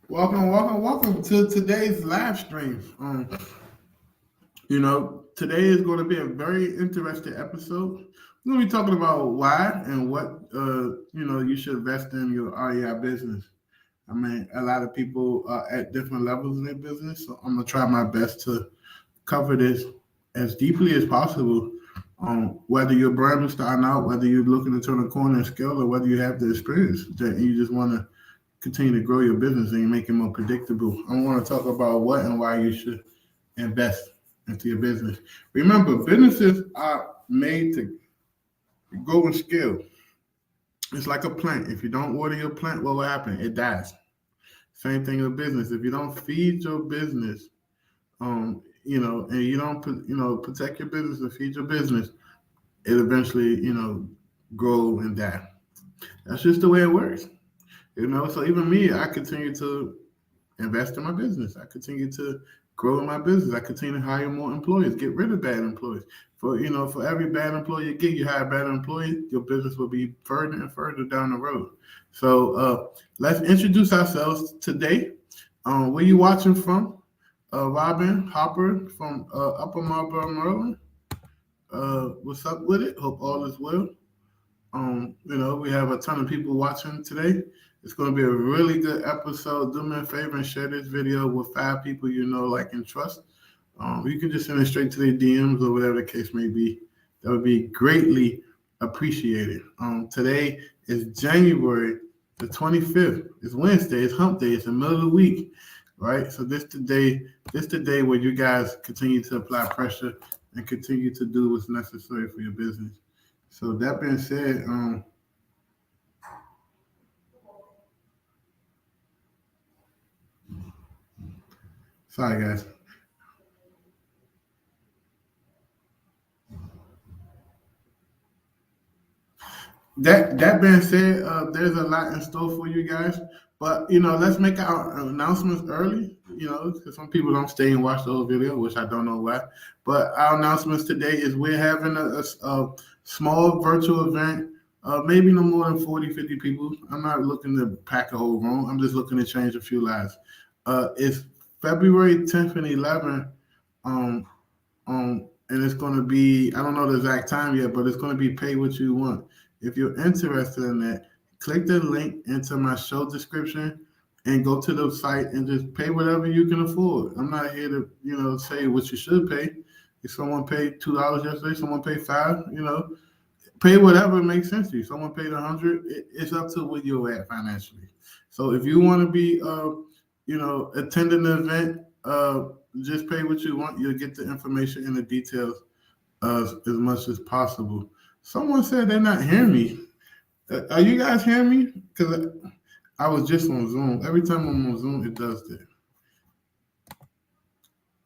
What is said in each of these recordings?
Welcome to today's live stream. Today is going to be a very interesting episode. We're going to be talking about why and what you should invest in your REI business. I mean, a lot of people are at different levels in their business, so I'm gonna try my best to cover this as deeply as possible. Whether you're brand new starting out, whether you're looking to turn a corner and scale, or whether you have the experience that you just want to continue to grow your business and you make it more predictable. I want to talk about what and why you should invest into your business. Remember, businesses are made to grow and scale. It's like a plant. If you don't water your plant, what will happen? It dies. Same thing with business. If you don't feed your business, and you don't protect your business and feed your business, it eventually, grow and die. That's just the way it works. So even me, I continue to invest in my business. I continue to grow in my business. I continue to hire more employees, get rid of bad employees. For every bad employee you get, you hire a bad employee, your business will be further and further down the road. So let's introduce ourselves today. Where you watching from? Robin Hopper from Upper Marlboro, Maryland. What's up with it? Hope all is well. We have a ton of people watching today. It's going to be a really good episode. Do me a favor and share this video with 5 people you know, like, and trust. You can just send it straight to their DMs or whatever the case may be. That would be greatly appreciated. Today is January the 25th. It's Wednesday. It's hump day. It's the middle of the week, right? So this the day where you guys continue to apply pressure and continue to do what's necessary for your business. So that being said, sorry guys. That being said, there's a lot in store for you guys. But let's make our announcements early. Because some people don't stay and watch the whole video, which I don't know why. But our announcements today is we're having a small virtual event. Maybe no more than 40, 50 people. I'm not looking to pack a whole room. I'm just looking to change a few lives. It's February 10th and 11th. Um, and it's going to be, I don't know the exact time yet, but it's going to be pay what you want. If you're interested in that, click the link into my show description and go to the site and just pay whatever you can afford. I'm not here to, say what you should pay. If someone paid $2 yesterday, someone paid five, pay whatever makes sense to you. Someone paid 100, it's up to where you're at financially. So if you want to be, attending the event, just pay what you want. You'll get the information and the details as much as possible. Someone said they're not hearing me. Are you guys hearing me? Because I was just on Zoom. Every time I'm on Zoom, it does that.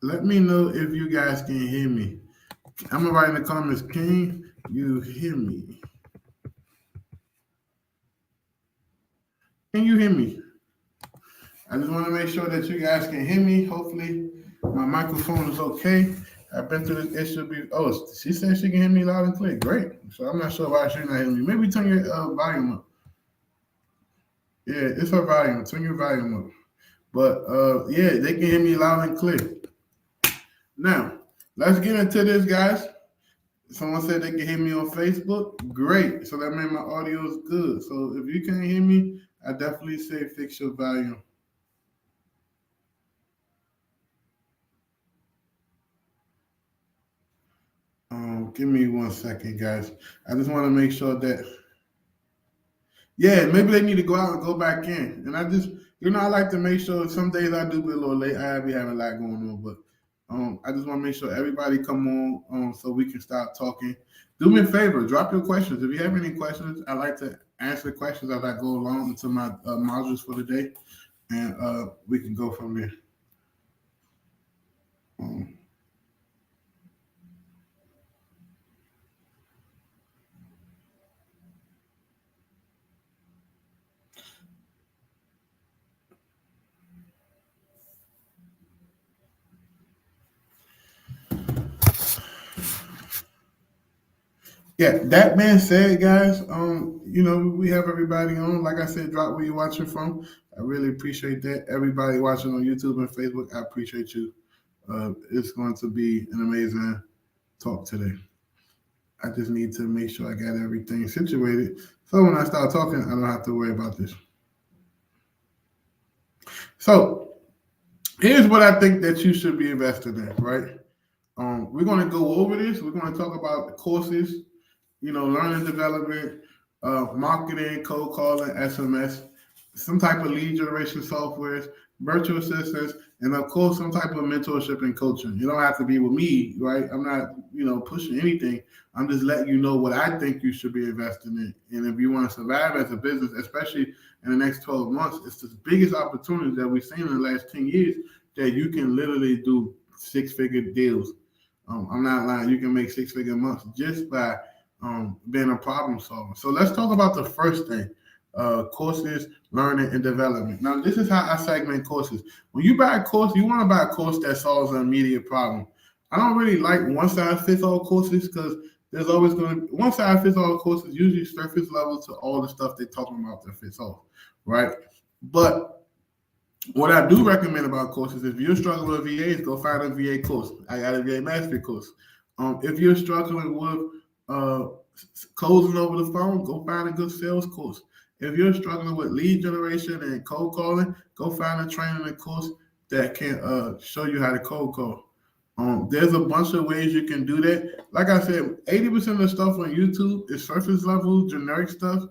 Let me know if you guys can hear me. I'm gonna write in the comments. Can you hear me? Can you hear me? I just want to make sure that you guys can hear me. Hopefully, my microphone is okay. I've been through this issue. Oh, she said she can hear me loud and clear. Great. So I'm not sure why she's not hearing me. Maybe turn your volume up. Yeah, it's her volume. Turn your volume up. But yeah, they can hear me loud and clear. Now, let's get into this, guys. Someone said they can hear me on Facebook. Great. So that means my audio is good. So if you can't hear me, I definitely say fix your volume. Give me 1 second, guys. I just want to make sure that, yeah, maybe they need to go out and go back in. And I just, I like to make sure some days I do be a little late. I be having a lot going on, but I just want to make sure everybody come on so we can start talking. Do me a favor, drop your questions. If you have any questions, I like to answer questions as I go along into my modules for the day, and we can go from there. Um, Yeah, that being said, guys, we have everybody on. Like I said, drop where you're watching from. I really appreciate that. Everybody watching on YouTube and Facebook, I appreciate you. It's going to be an amazing talk today. I just need to make sure I got everything situated. So when I start talking, I don't have to worry about this. So here's what I think that you should be investing in, right? We're going to go over this. We're going to talk about the courses, learning development, marketing, cold calling, SMS, some type of lead generation softwares, virtual assistants, and of course, some type of mentorship and coaching. You don't have to be with me, right? I'm not, pushing anything. I'm just letting you know what I think you should be investing in. And if you want to survive as a business, especially in the next 12 months, it's the biggest opportunity that we've seen in the last 10 years that you can literally do six-figure deals. I'm not lying. You can make six-figure months just by being a problem solver. So let's talk about the first thing, courses, learning, and development. Now, this is how I segment courses. When you buy a course, you want to buy a course that solves an immediate problem. I don't really like one-size-fits-all courses because there's always going to one-size-fits-all courses usually surface level to all the stuff they're talking about that fits all, right? But what I do recommend about courses, if you're struggling with VAs, go find a VA course. I got a VA mastery course. If you're struggling with closing over the phone, go find a good sales course. If you're struggling with lead generation and cold calling, go find a training and course that can show you how to cold call. There's a bunch of ways you can do that. Like I said, 80% of the stuff on YouTube is surface level, generic stuff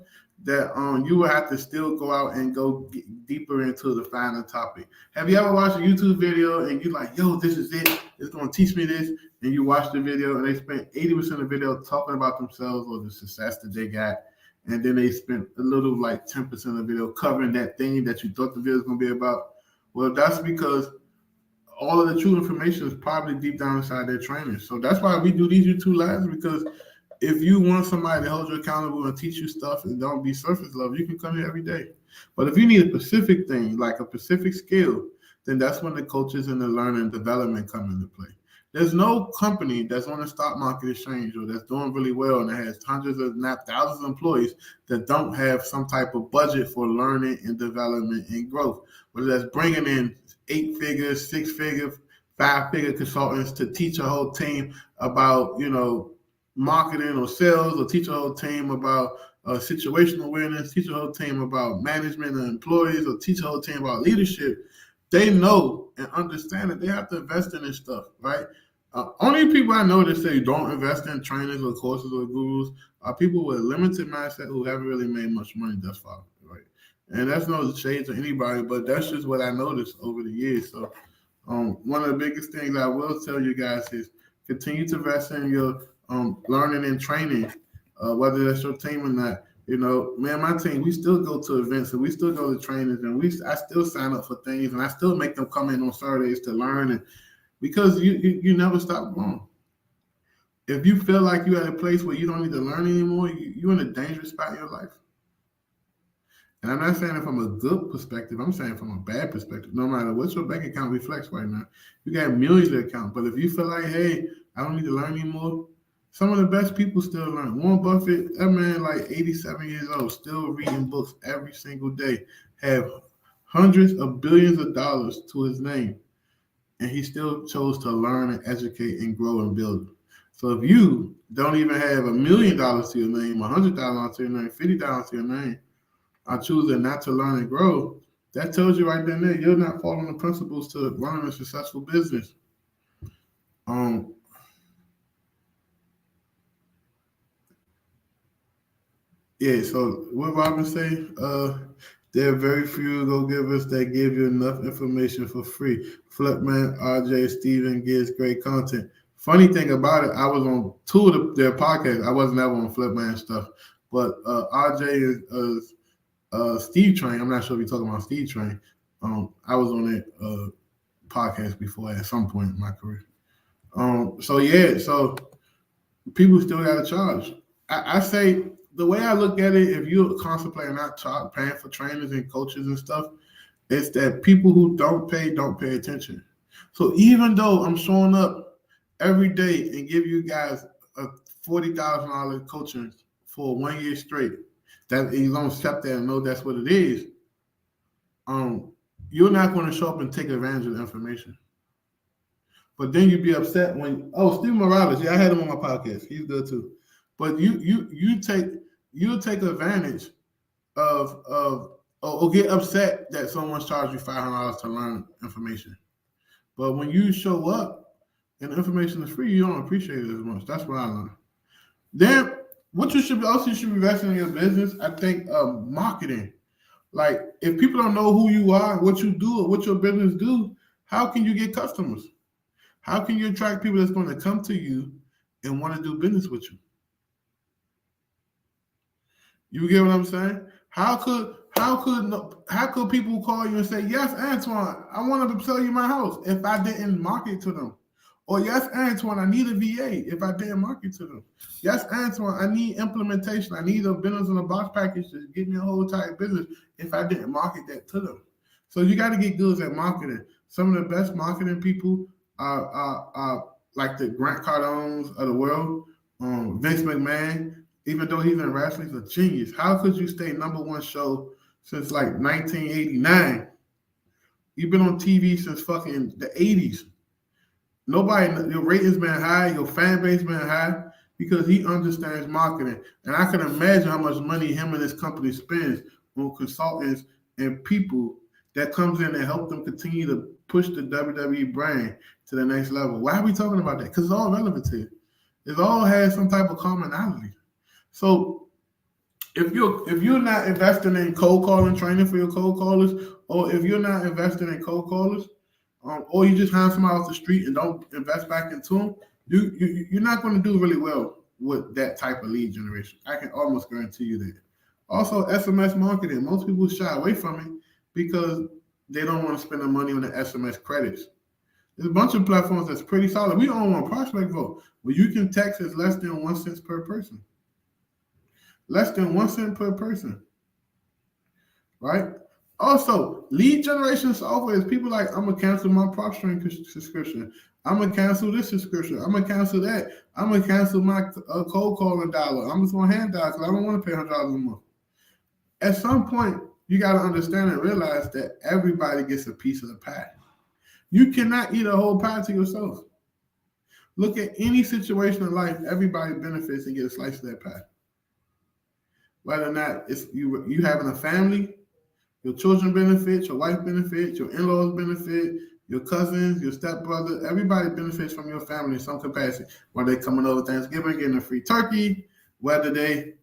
that you will have to still go out and go deeper into the final topic. Have you ever watched a YouTube video and you're like, yo, this is it. It's going to teach me this. And you watch the video and they spent 80% of the video talking about themselves or the success that they got. And then they spent a little like 10% of the video covering that thing that you thought the video was going to be about. Well, that's because all of the true information is probably deep down inside their training. So that's why we do these YouTube lives, because if you want somebody to hold you accountable and teach you stuff and don't be surface level, you can come here every day. But if you need a specific thing, like a specific skill, then that's when the coaches and the learning and development come into play. There's no company that's on the stock market exchange or that's doing really well and that has hundreds of, not thousands of employees that don't have some type of budget for learning and development and growth. Whether that's bringing in 8-figure, 6-figure, 5-figure consultants to teach a whole team about, marketing or sales, or teach a whole team about situational awareness, teach a whole team about management and employees, or teach a whole team about leadership. They know and understand that they have to invest in this stuff, right? Only people I know that say don't invest in trainers or courses or gurus are people with a limited mindset who haven't really made much money thus far, right? And that's no shade to anybody, but that's just what I noticed over the years. So one of the biggest things I will tell you guys is continue to invest in your learning and training, whether that's your team or not. My team, we still go to events and we still go to trainings and I still sign up for things and I still make them come in on Saturdays to learn, and because you never stop growing. If you feel like you're at a place where you don't need to learn anymore, you're in a dangerous spot in your life. And I'm not saying it from a good perspective. I'm saying from a bad perspective. No matter what your bank account reflects right now, you got millions of accounts. But if you feel like, hey, I don't need to learn anymore, some of the best people still learn. Warren Buffett, that man, like 87 years old, still reading books every single day, have hundreds of billions of dollars to his name, and he still chose to learn and educate and grow and build. So if you don't even have $1 million to your name, $100,000 to your name, $50,000 to your name, are choosing not to learn and grow, that tells you right then and there you're not following the principles to running a successful business. Yeah, so what Robin say? There are very few go-givers that give you enough information for free. Flipman, RJ, Steven gives great content. Funny thing about it, I was on two of their podcasts. I wasn't ever on Flipman stuff, but RJ is Steve Train. I'm not sure if you're talking about Steve Train. I was on that podcast before at some point in my career. So people still got to charge. I say the way I look at it, if you're contemplating not paying for trainers and coaches and stuff, it's that people who don't pay attention. So even though I'm showing up every day and give you guys a $40,000 coaching for 1 year straight, that you don't accept that and know that's what it is, you're not going to show up and take advantage of the information. But then you'd be upset when Steve Morales, I had him on my podcast. He's good too. But you take advantage of or get upset that someone's charged you $500 to learn information. But when you show up and the information is free, you don't appreciate it as much. That's what I learned. Then what you should be investing in your business, I think, marketing. Like, if people don't know who you are, what you do, or what your business do, how can you get customers? How can you attract people that's going to come to you and want to do business with you? You get what I'm saying? How could people call you and say, yes, Antoine, I want to sell you my house, if I didn't market to them? Or, yes, Antoine, I need a VA, if I didn't market to them. Yes, Antoine, I need implementation. I need a business in a box package to give me a whole entire business, if I didn't market that to them. So you got to get good at marketing. Some of the best marketing people are like the Grant Cardones of the world, Vince McMahon. Even though he's in wrestling, he's a genius. How could you stay number one show since like 1989? You've been on TV since fucking the 80s. Your ratings been high, your fan base been high, because he understands marketing. And I can imagine how much money him and his company spends on consultants and people that comes in and help them continue to push the WWE brand to the next level. Why are we talking about that? Because it's all relevant here. It all has some type of commonality. So if you're not investing in cold calling training for your cold callers, or if you're not investing in cold callers, or you just hire somebody off the street and don't invest back into them, you're not going to do really well with that type of lead generation. I can almost guarantee you that. Also, SMS marketing. Most people shy away from it because they don't want to spend the money on the SMS credits. There's a bunch of platforms that's pretty solid. We own one, Prospect Vote, where you can text as less than 1 cent per person. Less than 1 cent per person, right? Also, lead generation software is people like, I'm going to cancel my PropStream subscription. I'm going to cancel this subscription. I'm going to cancel that. I'm going to cancel my cold calling dollar. I'm just going to hand dial because I don't want to pay $100 a month. At some point, you got to understand and realize that everybody gets a piece of the pie. You cannot eat a whole pie to yourself. Look at any situation in life, everybody benefits and gets a slice of that pie. Whether or not it's you having a family, your children benefit, your wife benefits, your in-laws benefit, your cousins, your stepbrother, everybody benefits from your family in some capacity. Whether they coming over Thanksgiving, getting a free turkey, whether they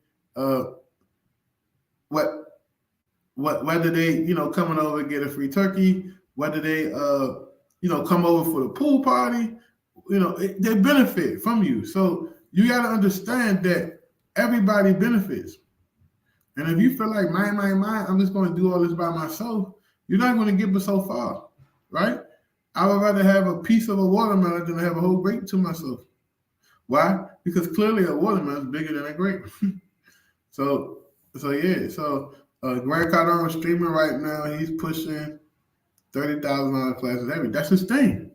whether they coming over and get a free turkey, whether they come over for the pool party, they benefit from you. So you got to understand that everybody benefits. And if you feel like mine, I'm just going to do all this by myself, you're not going to get but so far, right? I would rather have a piece of a watermelon than have a whole grape to myself. Why? Because clearly a watermelon is bigger than a grape. So Grant Cardone is streaming right now. He's pushing $30,000 classes every. That's his thing.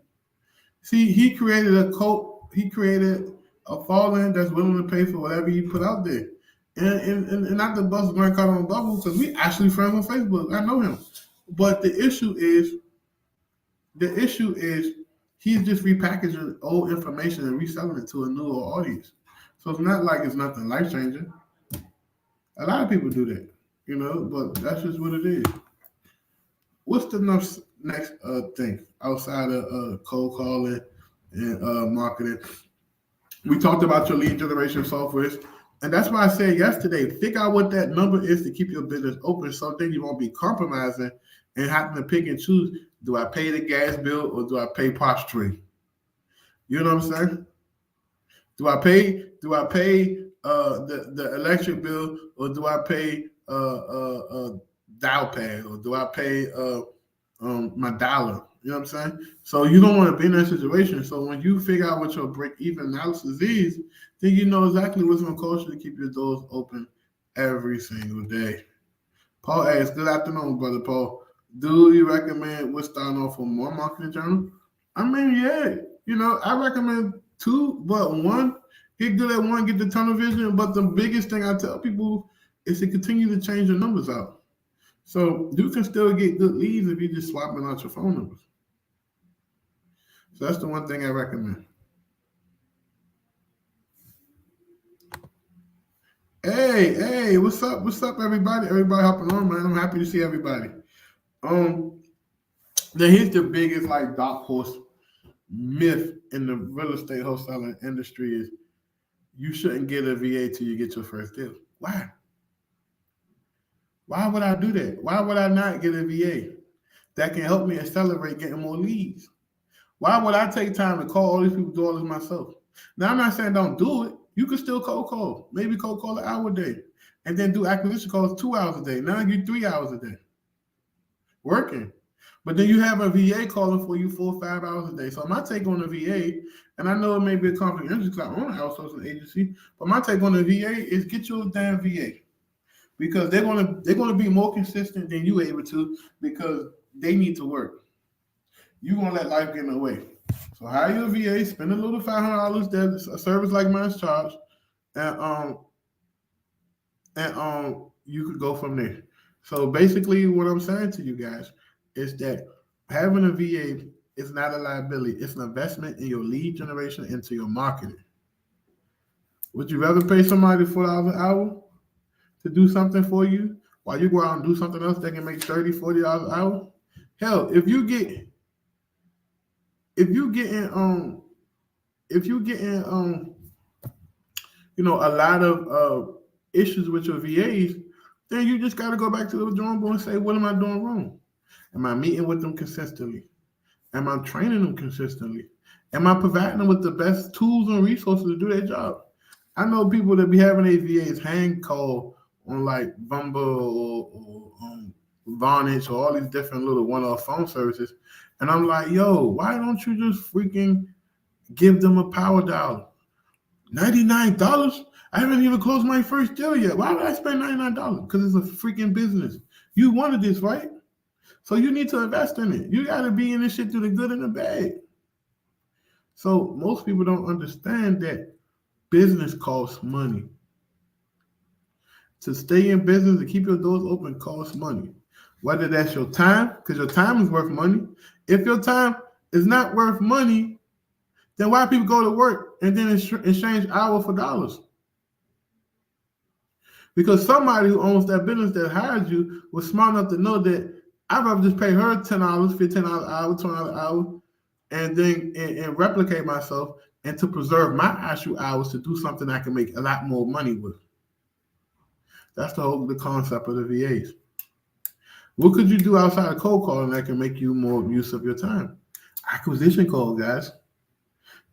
See, he created a cult. He created a following that's willing to pay for whatever you put out there. And not to bust Grant Cardone bubble, because we actually friends on Facebook. I know him. But the issue is he's just repackaging old information and reselling it to a newer audience. So it's not like it's nothing life-changing. A lot of people do that, but that's just what it is. What's the next thing outside of cold calling and marketing? We talked about your lead generation softwares. And that's why I said yesterday, figure out what that number is to keep your business open, so then you won't be compromising and having to pick and choose. Do I pay the gas bill or do I pay PropStream? You know what I'm saying? Do I pay the electric bill, or do I pay dial pad, or do I pay my dollar? You know what I'm saying? So you don't want to be in that situation. So when you figure out what your break-even analysis is, then you know exactly what's going to cost you to keep your doors open every single day. Paul asks, good afternoon, Brother Paul. Do you recommend we're starting off with more marketing journal? I mean, yeah. I recommend 2, but 1 Get good at one, get the tunnel vision. But the biggest thing I tell people is to continue to change your numbers out. So you can still get good leads if you just swapping out your phone numbers. So that's the one thing I recommend. Hey, what's up? What's up, everybody? Everybody hopping on, man. I'm happy to see everybody. Um, Then here's the biggest like dark horse myth in the real estate wholesaling industry is you shouldn't get a VA till you get your first deal. Why? Why would I do that? Why would I not get a VA that can help me accelerate getting more leads? Why would I take time to call all these people, do all this myself? Now, I'm not saying don't do it. You can still cold call. Maybe cold call an hour a day. And then do acquisition calls 2 hours a day. Now you 3 hours a day. Working. But then you have a VA calling for you 4 or 5 hours a day. So my take on the VA, and I know it may be a conflict of interest because I own an outsourcing agency, but my take on the VA is get you a damn VA. Because they're gonna be more consistent than you able to because they need to work. You gonna let life get in the way. So hire your VA, spend a little $500 that a service like mine's charged, and you could go from there. So basically, what I'm saying to you guys is that having a VA is not a liability; it's an investment in your lead generation into your marketing. Would you rather pay somebody $4 an hour to do something for you while you go out and do something else that can make $30, $40 an hour? Hell, if you getting a lot of issues with your VAs, then you just got to go back to the drawing board and say, what am I doing wrong? Am I meeting with them consistently? Am I training them consistently? Am I providing them with the best tools and resources to do their job? I know people that be having their VAs hand call on like Bumble or Vonage or all these different little one-off phone services. And I'm like, yo, why don't you just freaking give them a power dial? $99? I haven't even closed my first deal yet. Why would I spend $99? Because it's a freaking business. You wanted this, right? So you need to invest in it. You got to be in this shit through the good and the bad. So most people don't understand that business costs money. To stay in business and keep your doors open costs money. Whether that's your time, because your time is worth money. If your time is not worth money, then why people go to work and then exchange hours for dollars? Because somebody who owns that business that hired you was smart enough to know that I'd rather just pay her $10, $15 an hour, $20 an hour, and then and replicate myself and to preserve my actual hours to do something I can make a lot more money with. That's the concept of the VAs. What could you do outside of cold calling that can make you more use of your time? Acquisition call, guys.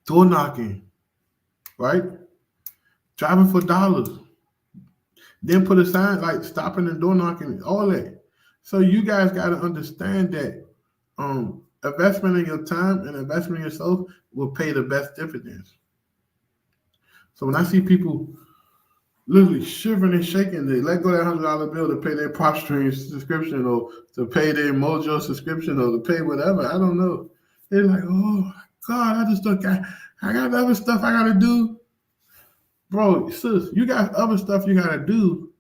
Door knocking, right? Driving for dollars. Then put a sign like stopping and door knocking, all that. So you guys got to understand that investment in your time and investment in yourself will pay the best dividends. So when I see people literally shivering and shaking, they let go of that $100 bill to pay their PropStream subscription or to pay their Mojo subscription or to pay whatever. I don't know. They're like, oh my God, I just don't got, I got other stuff I got to do. Bro, sis, you got other stuff you got to do,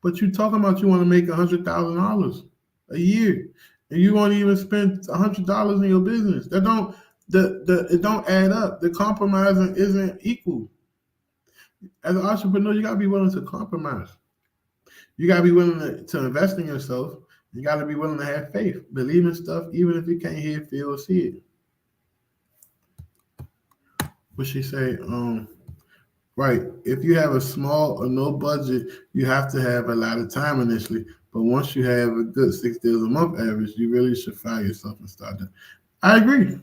but you talking about you want to make $100,000 a year and you won't even spend $100 in your business. It don't add up. The compromising isn't equal. As an entrepreneur, you got to be willing to compromise. You got to be willing to invest in yourself. You got to be willing to have faith. Believe in stuff, even if you can't hear, feel, or see it. What she say? Right. If you have a small or no budget, you have to have a lot of time initially. But once you have a good 6 deals a month average, you really should fire yourself and start that. I agree.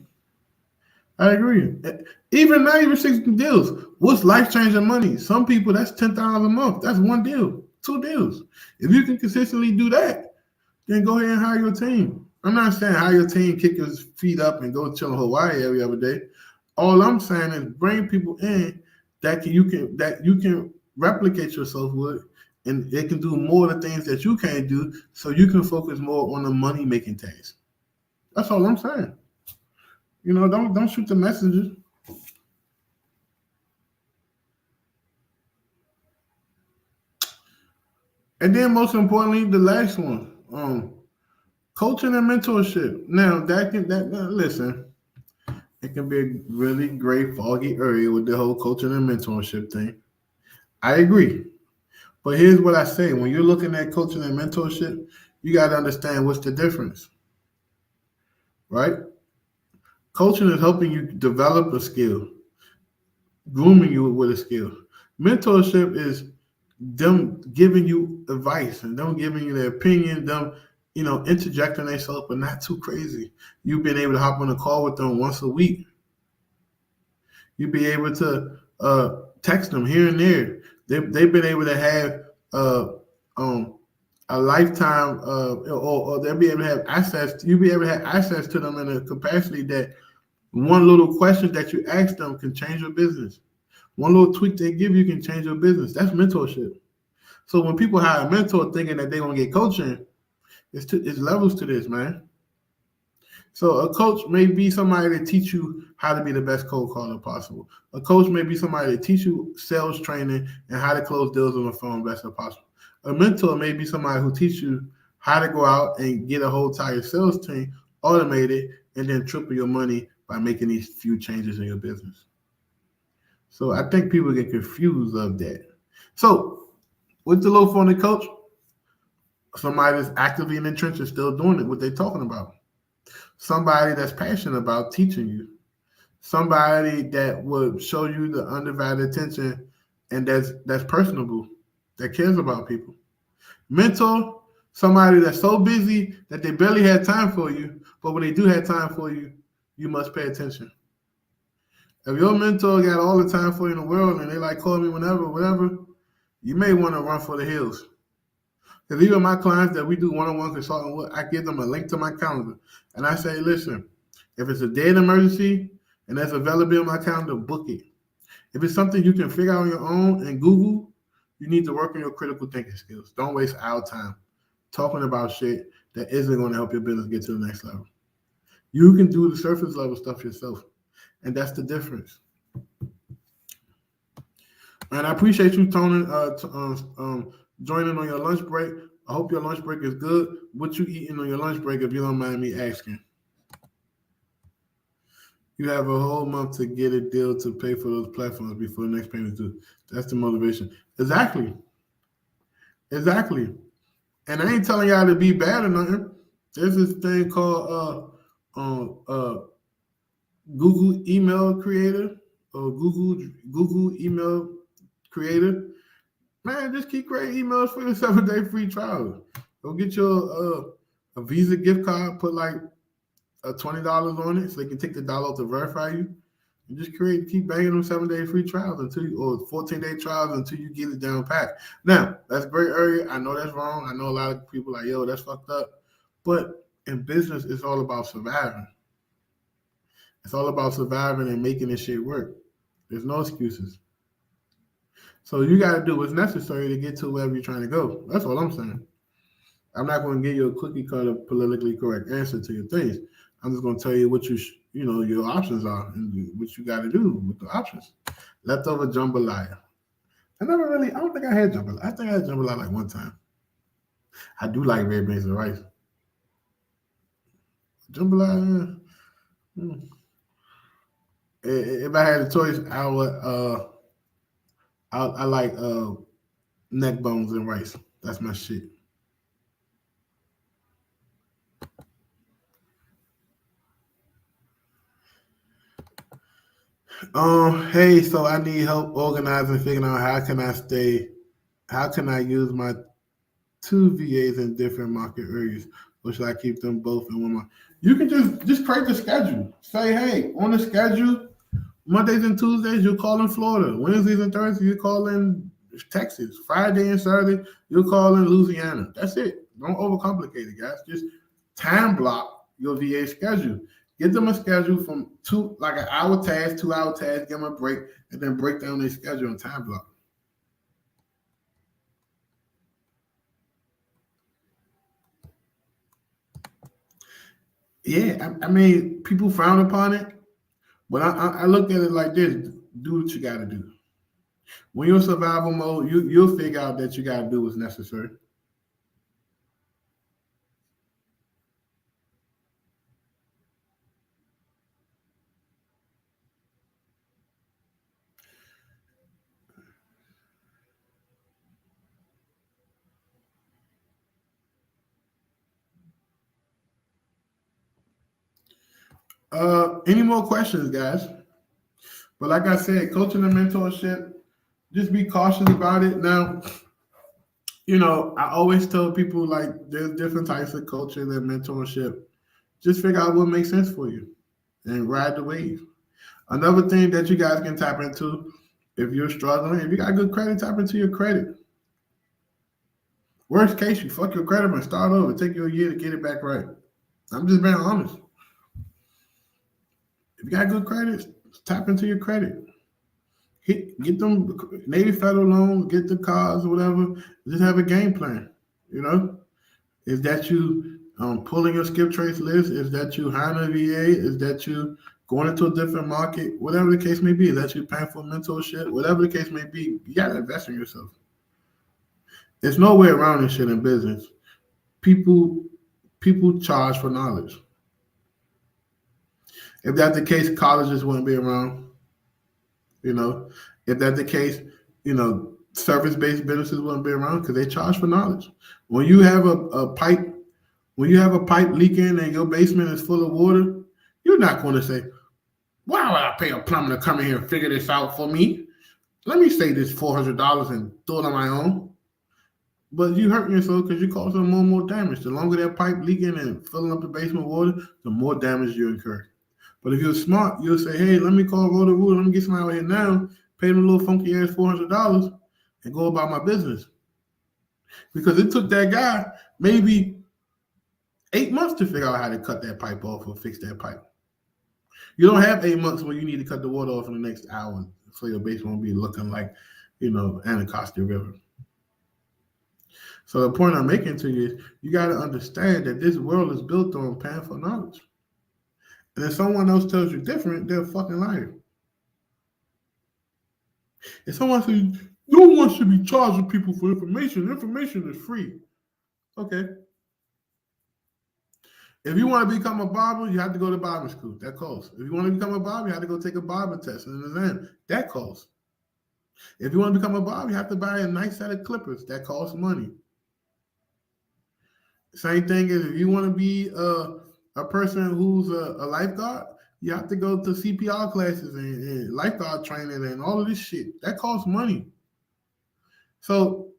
Even not even 60 deals. What's life-changing money? Some people, that's $10,000 a month. That's 1 deal, 2 deals. If you can consistently do that, then go ahead and hire your team. I'm not saying hire your team, kick your feet up, and go chill in Hawaii every other day. All I'm saying is bring people in that you can replicate yourself with, and they can do more of the things that you can't do, so you can focus more on the money-making task. That's all I'm saying. Don't shoot the messages. And then most importantly, the last one, coaching and mentorship. Now now, listen, it can be a really great foggy area with the whole coaching and mentorship thing. I agree. But here's what I say: when you're looking at coaching and mentorship, you got to understand what's the difference, right? Coaching is helping you develop a skill, grooming you with a skill. Mentorship is them giving you advice and them giving you their opinion, them, interjecting themselves, but not too crazy. You've been able to hop on a call with them once a week. You'll be able to text them here and there. They've been able to have uh, um, a lifetime, or they'll be able to have access. You'll be able to have access to them in a capacity that one little question that you ask them can change your business. One little tweak they give you can change your business. That's mentorship. So when people hire a mentor thinking that they're gonna get coaching, it's levels to this, man. So a coach may be somebody to teach you how to be the best cold caller possible. A coach may be somebody to teach you sales training and how to close deals on the phone best as possible. A mentor may be somebody who teaches you how to go out and get a whole entire sales team automated and then triple your money by making these few changes in your business. So I think people get confused of that. So with the low phony coach, somebody that's actively in the trenches still doing it, what they're talking about. Somebody that's passionate about teaching you. Somebody that would show you the undivided attention and that's personable, that cares about people. Mentor, somebody that's so busy that they barely had time for you, but when they do have time for you, you must pay attention. If your mentor got all the time for you in the world and they like call me whenever, whatever, you may want to run for the hills. Because even my clients that we do one-on-one consulting with, I give them a link to my calendar. And I say, listen, if it's a dead emergency and that's available in my calendar, book it. If it's something you can figure out on your own and Google, you need to work on your critical thinking skills. Don't waste our time talking about shit that isn't going to help your business get to the next level. You can do the surface level stuff yourself. And that's the difference. And I appreciate you, Tony, joining on your lunch break. I hope your lunch break is good. What you eating on your lunch break, if you don't mind me asking? You have a whole month to get a deal to pay for those platforms before the next payment due. That's the motivation. Exactly. And I ain't telling y'all to be bad or nothing. There's this thing called Google Email Creator or Google Email Creator. Man, just keep creating emails for your 7-day free trial. Go get your a Visa gift card, put like $20 on it so they can take the dollar to verify you. And just keep banging them 7-day free trials or 14-day trials until you get it down pat. Now, that's a great area. I know that's wrong. I know a lot of people like, yo, that's fucked up. But in business, it's all about surviving. It's all about surviving and making this shit work. There's no excuses. So you got to do what's necessary to get to wherever you're trying to go. That's all I'm saying. I'm not going to give you a cookie cutter politically correct answer to your things. I'm just going to tell you what your options are and what you got to do with the options. Leftover jambalaya. I don't think I had jambalaya. I think I had jambalaya like one time. I do like red beans and rice. Jambalaya. If I had a choice, I would. I like neck bones and rice. That's my shit. Hey, so I need help organizing, figuring out how can I use my 2 VAs in different market areas, or should I keep them both in one month? You can just create the schedule. Say, hey, on the schedule, Mondays and Tuesdays, you'll call in Florida. Wednesdays and Thursdays, you call in Texas. Friday and Saturday, you'll call in Louisiana. That's it. Don't overcomplicate it, guys. Just time block your VA schedule. Get them a schedule from like an hour task, 2-hour task, give them a break, and then break down their schedule and time block. Yeah, I mean, people frown upon it, but I look at it like this: do what you got to do. When you're in survival mode, you'll figure out that you got to do what's necessary. Any more questions, guys? But like I said, coaching and mentorship, just be cautious about it. Now, I always tell people like there's different types of coaching and mentorship. Just figure out what makes sense for you and ride the wave. Another thing that you guys can tap into if you're struggling, if you got good credit, tap into your credit. Worst case, you fuck your credit and start over. Take you a year to get it back right. I'm just being honest. If you got good credit, tap into your credit. Get them Navy Federal loans, get the cars or whatever. Just have a game plan. Is that you pulling your skip trace list? Is that you hiring a VA? Is that you going into a different market? Whatever the case may be. Is that you paying for mentorship? Whatever the case may be, you gotta invest in yourself. There's no way around this shit in business. People charge for knowledge. If that's the case, colleges wouldn't be around. If that's the case, service-based businesses wouldn't be around because they charge for knowledge. When you have a pipe leaking and your basement is full of water, you're not going to say, "Why would I pay a plumber to come in here and figure this out for me? Let me save this $400 and do it on my own." But you hurting yourself because you're causing more and more damage. The longer that pipe leaking and filling up the basement with water, the more damage you incur. But if you're smart, you'll say, "Hey, let me call Roto-Rooter. Let me get somebody out here now, pay them a little funky ass $400 and go about my business." Because it took that guy maybe 8 months to figure out how to cut that pipe off or fix that pipe. You don't have 8 months when you need to cut the water off in the next hour so your basement won't be looking like, Anacostia River. So the point I'm making to you is you got to understand that this world is built on paying for knowledge. And if someone else tells you different, they're a fucking liar. If someone says, "No one should be charging people for information. Information is free." Okay. If you want to become a barber, you have to go to barber school. That costs. If you want to become a barber, you have to go take a barber test and an exam. That costs. If you want to become a barber, you have to buy a nice set of clippers. That costs money. Same thing as if you want to be a person who's a lifeguard, you have to go to CPR classes and lifeguard training and all of this shit. That costs money. So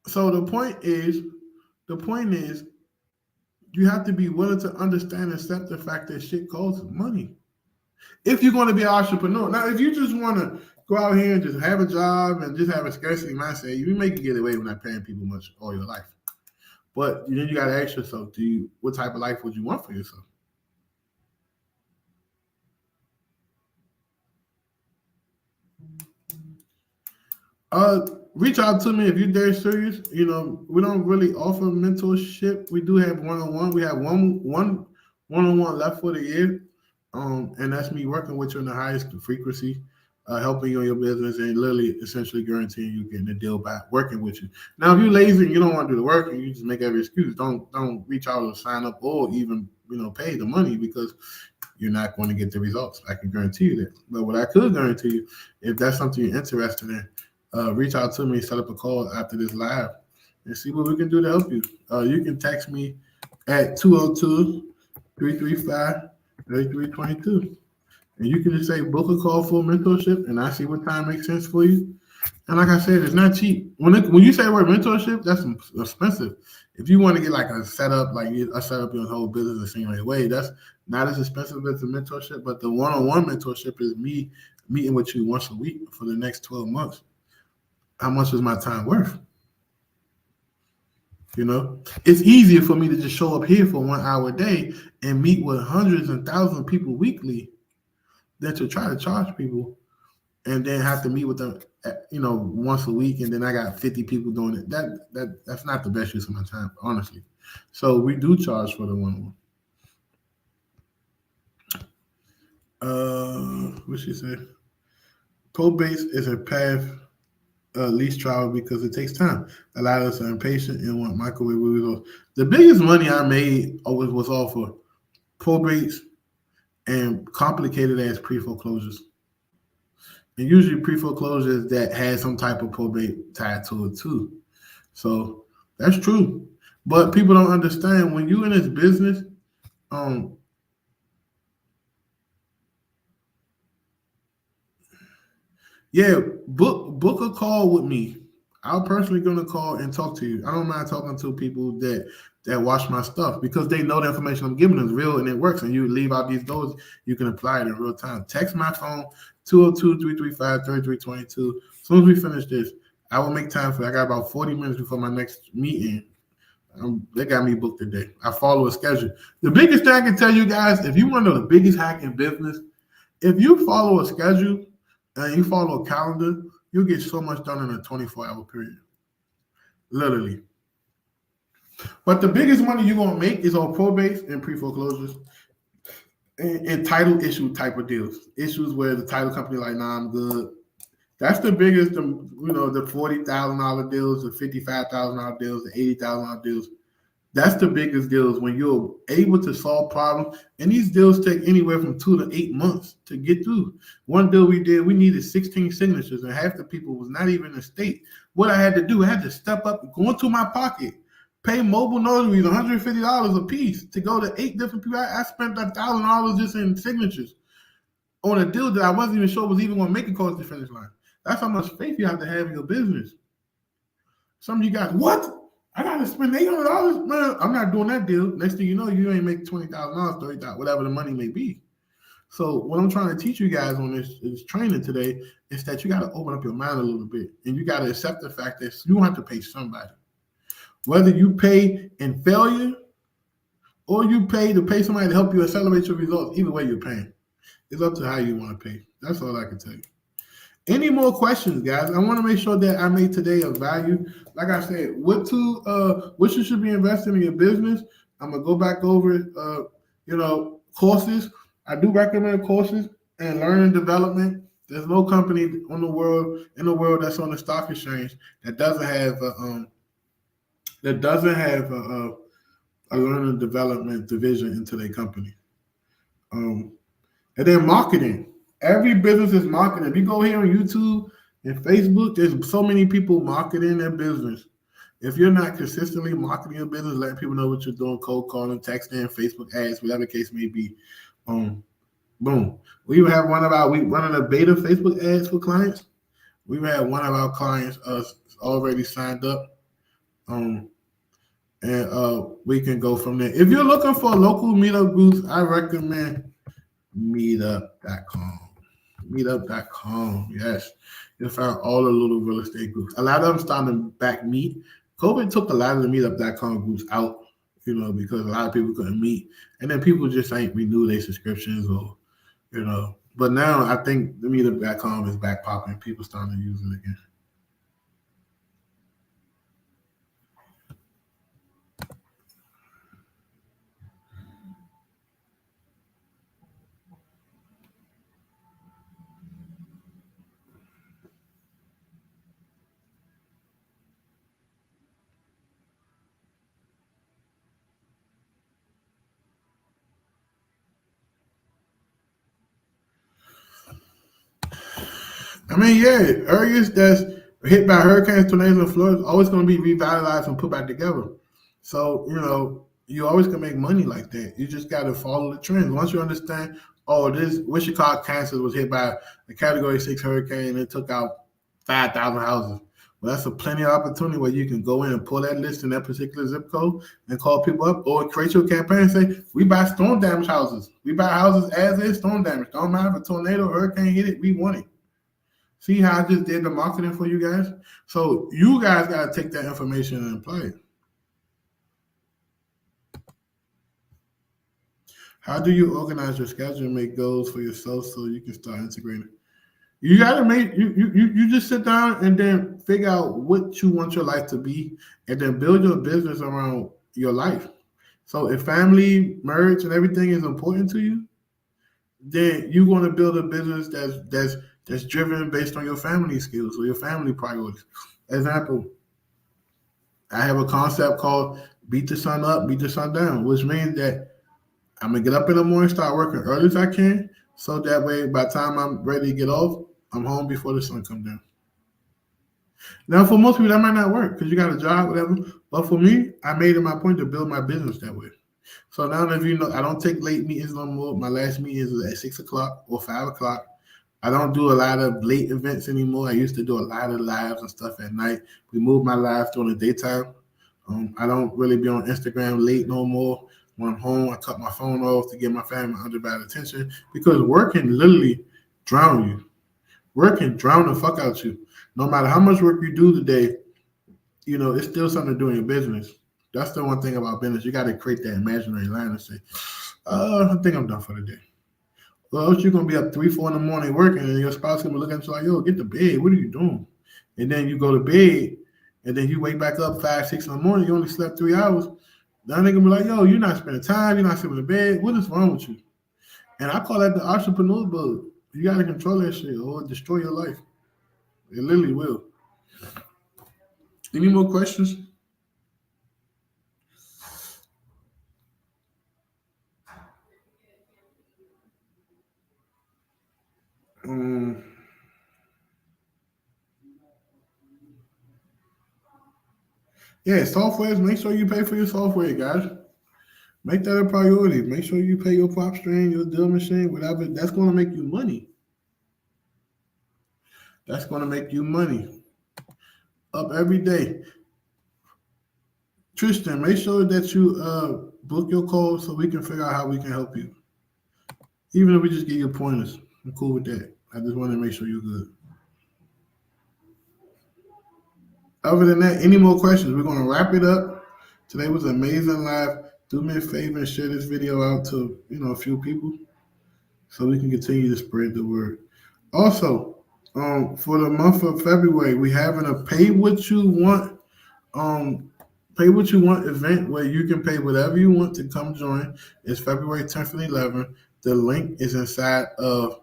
the point is, you have to be willing to understand and accept the fact that shit costs money. If you're going to be an entrepreneur. Now, if you just want to go out here and just have a job and just have a scarcity mindset, you may get away with not paying people much all your life. But then you got to ask yourself, what type of life would you want for yourself? Reach out to me if you're very serious. We don't really offer mentorship. We do have one-on-one. We have one one-on-one left for the year. And that's me working with you in the highest frequency, helping you in your business and literally essentially guaranteeing you getting the deal by working with you. Now, if you're lazy and you don't want to do the work and you just make every excuse, don't reach out or sign up or even pay the money because you're not going to get the results. I can guarantee you that. But what I could guarantee you, if that's something you're interested in, reach out to me, set up a call after this live and see what we can do to help you. You can text me at 202-335-3322. And you can just say, book a call for mentorship, and I see what time makes sense for you. And like I said, it's not cheap. When you say the word mentorship, that's expensive. If you want to get like a setup, like a setup your whole business the same way, that's not as expensive as the mentorship. But the one-on-one mentorship is me meeting with you once a week for the next 12 months. How much is my time worth? It's easier for me to just show up here for 1 hour a day and meet with hundreds and thousands of people weekly than to try to charge people and then have to meet with them, once a week. And then I got 50 people doing it. That's not the best use of my time, honestly. So we do charge for the one-on-one. What she said? Probate is a path least travel because it takes time. A lot of us are impatient and want microwave results. The biggest money I made was off of probates and complicated ass pre-foreclosures. And usually pre-foreclosures that had some type of probate tied to it too. So that's true. But people don't understand when you're in this business, Yeah, book a call with me. I'm personally gonna call and talk to you. I don't mind talking to people that watch my stuff because they know the information I'm giving them is real and it works. And you leave out these doors, you can apply it in real time. Text my phone 202-335-3322. As soon as we finish this, I will make time for it. I got about 40 minutes before my next meeting. They got me booked today. I follow a schedule. The biggest thing I can tell you guys, if you want to know the biggest hack in business, if you follow a schedule and you follow a calendar, you'll get so much done in a 24-hour period. Literally. But the biggest money you're going to make is on probates and pre-foreclosures and title issue type of deals. Issues where the title company like, nah, I'm good. That's the biggest, the $40,000 deals, the $55,000 deals, the $80,000 deals. That's the biggest deals when you're able to solve problems. And these deals take anywhere from 2 to 8 months to get through. One deal we did, we needed 16 signatures, and half the people was not even in the state. What I had to do, I had to step up, go into my pocket, pay mobile notaries $150 a piece to go to 8 different people. I spent $1,000 just in signatures on a deal that I wasn't even sure was even going to make it across the finish line. That's how much faith you have to have in your business. Some of you guys, what? I gotta spend $800, man. I'm not doing that deal. Next thing you know, you ain't make $20,000, $30,000, whatever the money may be. So what I'm trying to teach you guys on this training today is that you got to open up your mind a little bit, and you got to accept the fact that you have to pay somebody. Whether you pay in failure or you pay to pay somebody to help you accelerate your results, either way you're paying. It's up to how you want to pay. That's all I can tell you. Any more questions, guys? I want to make sure that I made today of value. Like I said, what you should be investing in your business. I'm gonna go back over courses. I do recommend courses and learning development. There's no company in the world that's on the stock exchange that doesn't have a learning development division into their company. And then marketing. Every business is marketing. If you go here on YouTube and Facebook, there's so many people marketing their business. If you're not consistently marketing your business, letting people know what you're doing, cold calling, texting, Facebook ads, whatever the case may be, boom. We even have we running a beta Facebook ads for clients. We've had one of our clients already signed up. And we can go from there. If you're looking for local meetup groups, I recommend meetup.com. Meetup.com. Yes. You'll find all the little real estate groups. A lot of them starting to back meet. COVID took a lot of the meetup.com groups out, because a lot of people couldn't meet. And then people just ain't renew their subscriptions or, But now I think the meetup.com is back popping. People starting to use it again. I mean, yeah, areas that's hit by hurricanes, tornadoes, and floods always going to be revitalized and put back together. So, you always can make money like that. You just got to follow the trends. Once you understand, this Wichita, Kansas was hit by a Category 6 hurricane and it took out 5,000 houses. Well, that's a plenty of opportunity where you can go in and pull that list in that particular zip code and call people up or create your campaign and say, we buy storm damaged houses. We buy houses as is storm damage. Don't matter if a tornado or hurricane hit it, we want it. See how I just did the marketing for you guys? So you guys got to take that information and apply it. How do you organize your schedule and make goals for yourself so you can start integrating? You got to make, you just sit down and then figure out what you want your life to be and then build your business around your life. So if family, marriage, and everything is important to you, then you're going to build a business that's driven based on your family skills or your family priorities. Example, I have a concept called beat the sun up, beat the sun down, which means that I'm going to get up in the morning, start working early as I can, so that way by the time I'm ready to get off, I'm home before the sun comes down. Now, for most people, that might not work because you got a job, whatever. But for me, I made it my point to build my business that way. So now that I don't take late meetings no more. My last meeting is at 6 o'clock or 5 o'clock. I don't do a lot of late events anymore. I used to do a lot of lives and stuff at night. We moved my lives during the daytime. I don't really be on Instagram late no more. When I'm home, I cut my phone off to give my family undivided attention because work can literally drown you. Work can drown the fuck out you. No matter how much work you do today, it's still something to do in your business. That's the one thing about business. You got to create that imaginary line and say, I think I'm done for the day. Well, else you're going to be up 3, 4 in the morning working, and your spouse going to be looking at you like, yo, get to bed. What are you doing? And then you go to bed, and then you wake back up 5, 6 in the morning. You only slept 3 hours. Then they're going to be like, yo, you're not spending time. You're not sitting in bed. What is wrong with you? And I call that the entrepreneur bug. You got to control that shit or it'll destroy your life. It literally will. Any more questions? Yeah, softwares. Make sure you pay for your software, guys. Make that a priority. Make sure you pay your prop stream, your deal machine, whatever. That's going to make you money. That's going to make you money. Up every day. Tristan, make sure that you book your call so we can figure out how we can help you. Even if we just give you pointers. I'm cool with that. I just want to make sure you're good. Other than that, any more questions? We're going to wrap it up. Today was an amazing live. Do me a favor and share this video out to a few people so we can continue to spread the word. Also, for the month of February, we having a pay what you want event where you can pay whatever you want to come join. It's February 10th and 11th. The link is inside of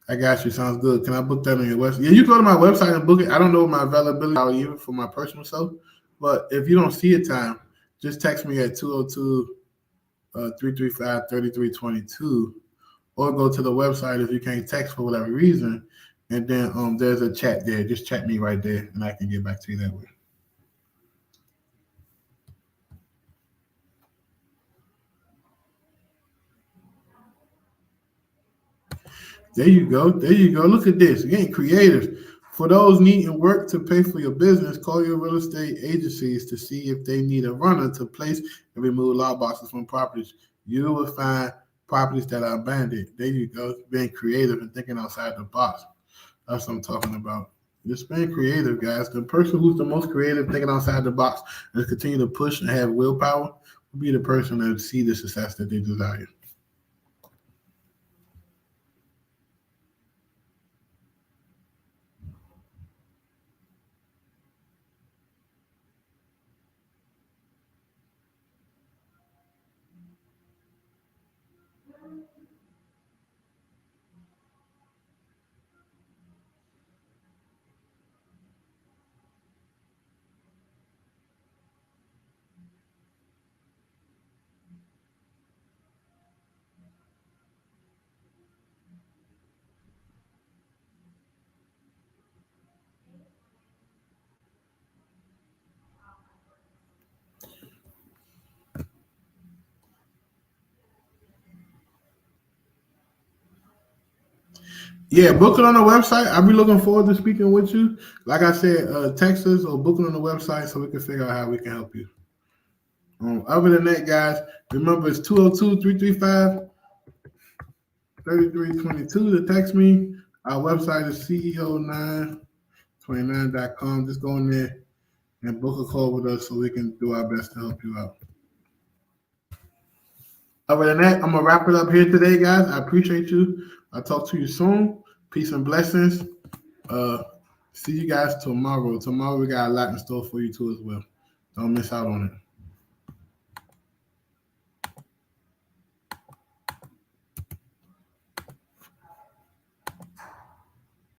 I got you. Sounds good. Can I book that on your website? Yeah, you go to my website and book it. I don't know my availability even for my personal self, but if you don't see a time, just text me at 202-335-3322 or go to the website if you can't text for whatever reason. And then there's a chat there. Just chat me right there and I can get back to you that way. There you go. There you go. Look at this. Again, creative. For those needing work to pay for your business, call your real estate agencies to see if they need a runner to place and remove lock boxes from properties. You will find properties that are abandoned. There you go. Being creative and thinking outside the box. That's what I'm talking about. Just being creative, guys. The person who's the most creative, thinking outside the box, and continue to push and have willpower will be the person that see the success that they desire. Yeah, book it on the website. I'll be looking forward to speaking with you. Like I said, text us or book it on the website so we can figure out how we can help you. Other than that, guys, remember it's 202-335-3322 to text me. Our website is CEO929.com. Just go in there and book a call with us so we can do our best to help you out. Other than that, I'm going to wrap it up here today, guys. I appreciate you. I'll talk to you soon. Peace and blessings. See you guys tomorrow. Tomorrow we got a lot in store for you too as well. Don't miss out on it.